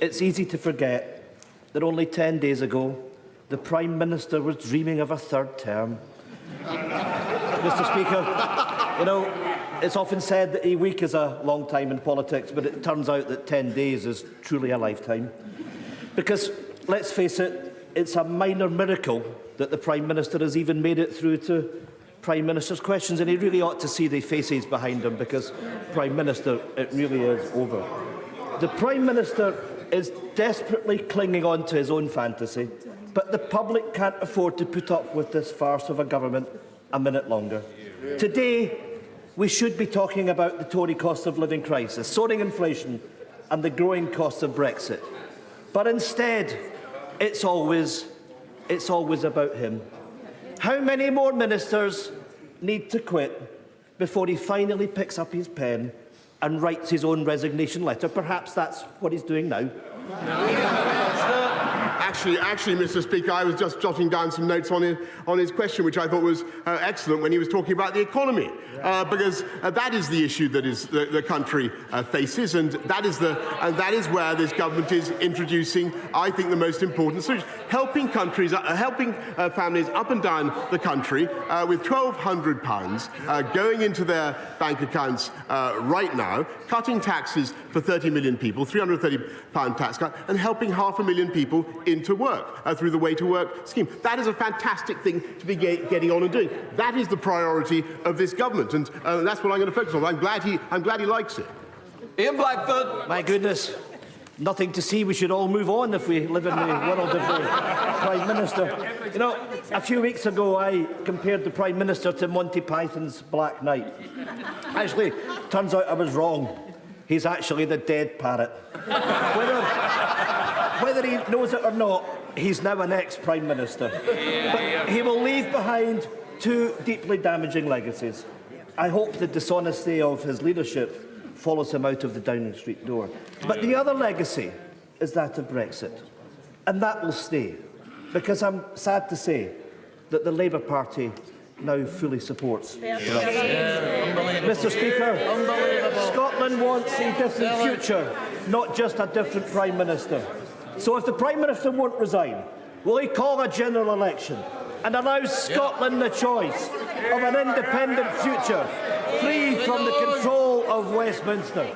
it's easy to forget that only 10 days ago, the Prime Minister was dreaming of a third term. Mr. Speaker, you know, it's often said that a week is a long time in politics, but it turns out that 10 days is truly a lifetime. Because, let's face it, it's a minor miracle that the Prime Minister has even made it through to Prime Minister's questions, and he really ought to see the faces behind him, because, Prime Minister, it really is over. The Prime Minister is desperately clinging on to his own fantasy, but the public can't afford to put up with this farce of a government a minute longer. Today, we should be talking about the Tory cost of living crisis, soaring inflation and the growing costs of Brexit. But instead, it's always about him. How many more ministers need to quit before he finally picks up his pen and writes his own resignation letter? Perhaps that's what he's doing now. Actually, Mr. Speaker, I was just jotting down some notes on his question, which I thought was excellent when he was talking about the economy, because that is the issue that the country faces, and that is where this government is introducing, I think, the most important solution: helping families up and down the country with £1,200 going into their bank accounts right now, cutting taxes for 30 million people, £330 tax cut, and helping 500,000 people into work through the Way to Work scheme. That is a fantastic thing to be getting on and doing. That is the priority of this government, and that's what I'm going to focus on. I'm glad he likes it. Ian Blackford. My goodness, nothing to see. We should all move on if we live in the world of the Prime Minister. You know, a few weeks ago I compared the Prime Minister to Monty Python's Black Knight. Actually, turns out I was wrong. He's actually the dead parrot. Whether he knows it or not, he's now an ex-Prime Minister. But he will leave behind two deeply damaging legacies. I hope the dishonesty of his leadership follows him out of the Downing Street door. But the other legacy is that of Brexit. And that will stay, because I'm sad to say that the Labour Party now fully supports Brexit. Mr. Speaker, Scotland wants a different future, not just a different Prime Minister. So if the Prime Minister won't resign, will he call a general election and allow Scotland the choice of an independent future, free from the control of Westminster?